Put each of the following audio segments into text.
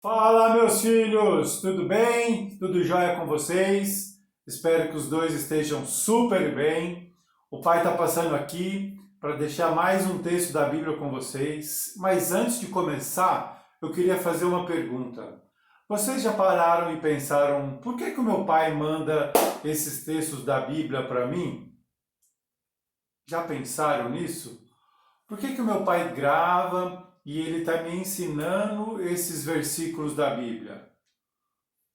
Fala, meus filhos! Tudo bem? Tudo jóia com vocês? Espero que os dois estejam super bem. O pai está passando aqui para deixar mais um texto da Bíblia com vocês. Mas antes de começar, eu queria fazer uma pergunta. Vocês já pararam e pensaram por que o meu pai manda esses textos da Bíblia para mim? Já pensaram nisso? Por que o meu pai grava e ele está me ensinando esses versículos da Bíblia?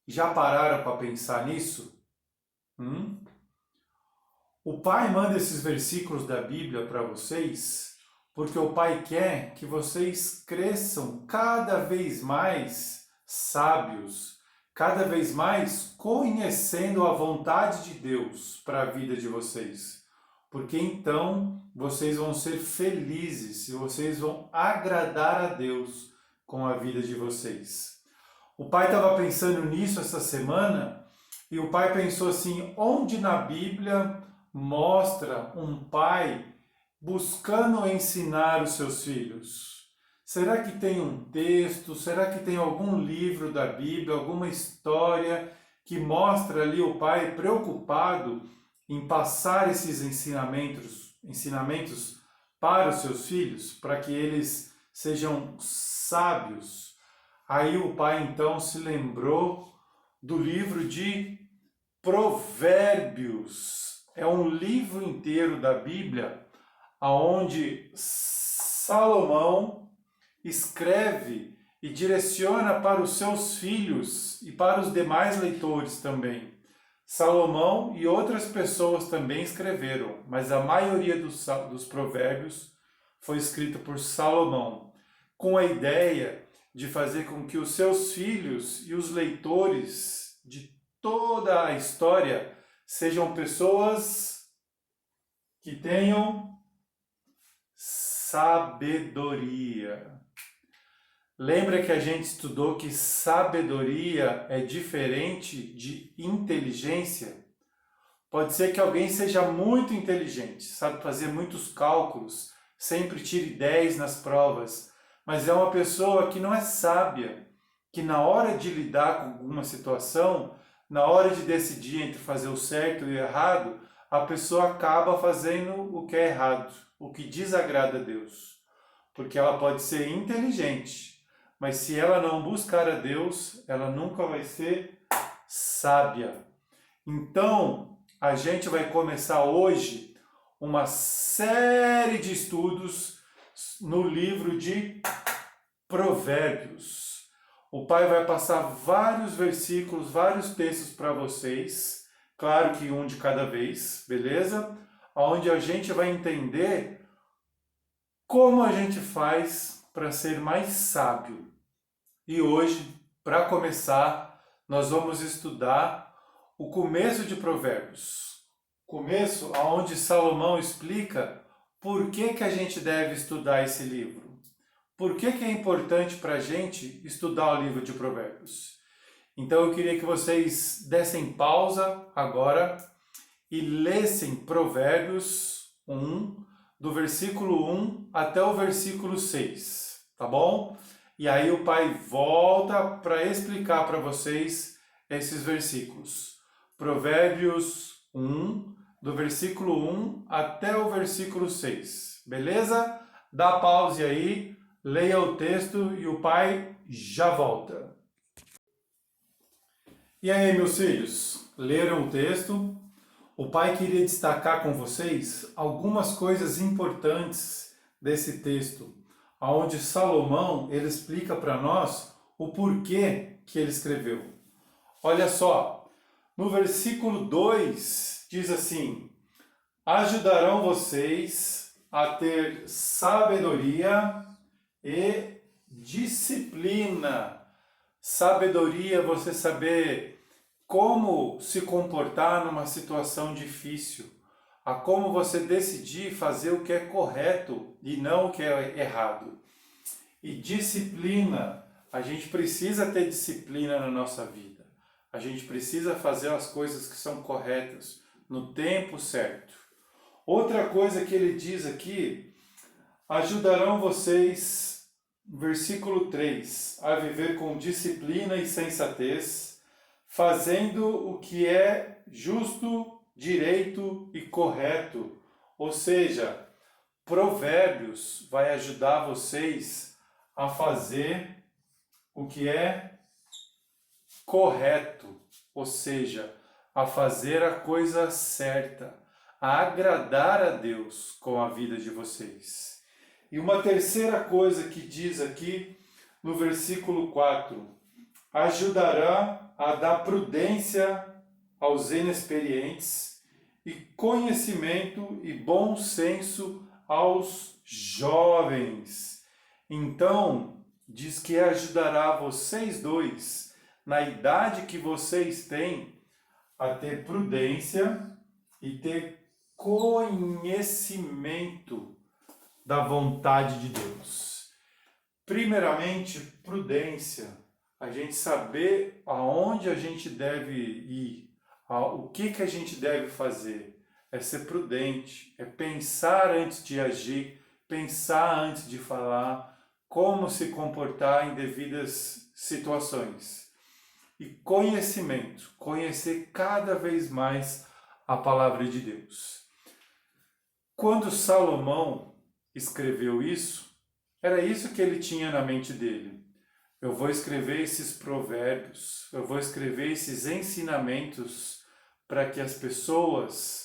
Já pararam para pensar nisso? Hum? O pai manda esses versículos da Bíblia para vocês porque o pai quer que vocês cresçam cada vez mais sábios, cada vez mais conhecendo a vontade de Deus para a vida de vocês. Porque então vocês vão ser felizes e vocês vão agradar a Deus com a vida de vocês. O pai estava pensando nisso essa semana e o pai pensou assim: onde na Bíblia mostra um pai buscando ensinar os seus filhos? Será que tem um texto? Será que tem algum livro da Bíblia, alguma história que mostra ali o pai preocupado em passar esses ensinamentos para os seus filhos, para que eles sejam sábios? Aí o pai então se lembrou do livro de Provérbios. É um livro inteiro da Bíblia onde Salomão escreve e direciona para os seus filhos e para os demais leitores também. Salomão e outras pessoas também escreveram, mas a maioria dos provérbios foi escrita por Salomão, com a ideia de fazer com que os seus filhos e os leitores de toda a história sejam pessoas que tenham sabedoria. Lembra que a gente estudou que sabedoria é diferente de inteligência? Pode ser que alguém seja muito inteligente, sabe fazer muitos cálculos, sempre tire 10 nas provas, mas é uma pessoa que não é sábia, que na hora de lidar com alguma situação, na hora de decidir entre fazer o certo e o errado, a pessoa acaba fazendo o que é errado, o que desagrada a Deus. Porque ela pode ser inteligente, mas se ela não buscar a Deus, ela nunca vai ser sábia. Então, a gente vai começar hoje uma série de estudos no livro de Provérbios. O pai vai passar vários versículos, vários textos para vocês, claro que um de cada vez, beleza? Onde a gente vai entender como a gente faz para ser mais sábio. E hoje, para começar, nós vamos estudar o começo de Provérbios. Começo onde Salomão explica por que a gente deve estudar esse livro. Por que é importante para a gente estudar o livro de Provérbios? Então eu queria que vocês dessem pausa agora e lessem Provérbios 1, do versículo 1 até o versículo 6, tá bom? E aí o pai volta para explicar para vocês esses versículos. Provérbios 1, do versículo 1 até o versículo 6, beleza? Dá pause aí, leia o texto e o pai já volta. E aí, meus filhos, leram o texto? O pai queria destacar com vocês algumas coisas importantes desse texto, onde Salomão ele explica para nós o porquê que ele escreveu. Olha só, no versículo 2 diz assim: ajudarão vocês a ter sabedoria e disciplina. Sabedoria, você saber como se comportar numa situação difícil, a como você decidir fazer o que é correto e não o que é errado. E disciplina, a gente precisa ter disciplina na nossa vida. A gente precisa fazer as coisas que são corretas no tempo certo. Outra coisa que ele diz aqui: ajudarão vocês Versículo 3: a viver com disciplina e sensatez, fazendo o que é justo, direito e correto. Ou seja, Provérbios vai ajudar vocês a fazer o que é correto, ou seja, a fazer a coisa certa, a agradar a Deus com a vida de vocês. E uma terceira coisa que diz aqui no versículo 4: ajudará a dar prudência aos inexperientes e conhecimento e bom senso aos jovens. Então, diz que ajudará vocês dois, na idade que vocês têm, a ter prudência e ter conhecimento da vontade de Deus. Primeiramente, prudência, a gente saber aonde a gente deve ir, o que a gente deve fazer. É ser prudente, é pensar antes de agir, pensar antes de falar, como se comportar em devidas situações. E conhecimento, conhecer cada vez mais a palavra de Deus. Quando Salomão escreveu isso, era isso que ele tinha na mente dele. Eu vou escrever esses provérbios, eu vou escrever esses ensinamentos para que as pessoas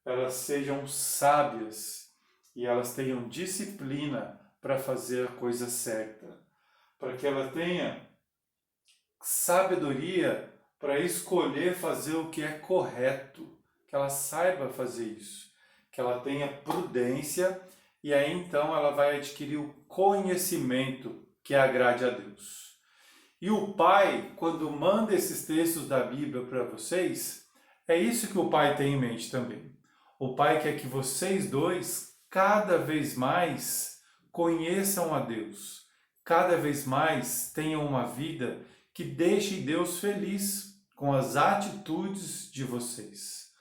elas sejam sábias e elas tenham disciplina para fazer a coisa certa, para que ela tenha sabedoria para escolher fazer o que é correto, que ela saiba fazer isso, que ela tenha prudência e aí então ela vai adquirir o conhecimento que agrade a Deus. E o Pai, quando manda esses textos da Bíblia para vocês, é isso que o Pai tem em mente também. O Pai quer que vocês dois, cada vez mais, conheçam a Deus, cada vez mais tenham uma vida que deixe Deus feliz com as atitudes de vocês.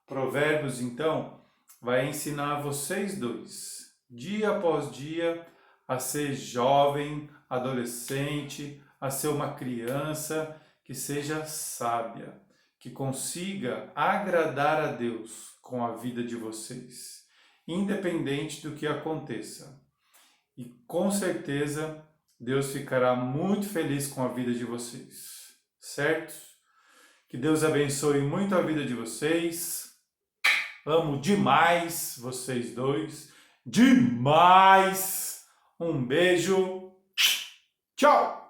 Provérbios, então, vai ensinar vocês dois, dia após dia, a ser jovem, adolescente, a ser uma criança que seja sábia, que consiga agradar a Deus com a vida de vocês, independente do que aconteça. E com certeza Deus ficará muito feliz com a vida de vocês, certo? Que Deus abençoe muito a vida de vocês. Amo demais vocês dois, demais. Um beijo. Tchau!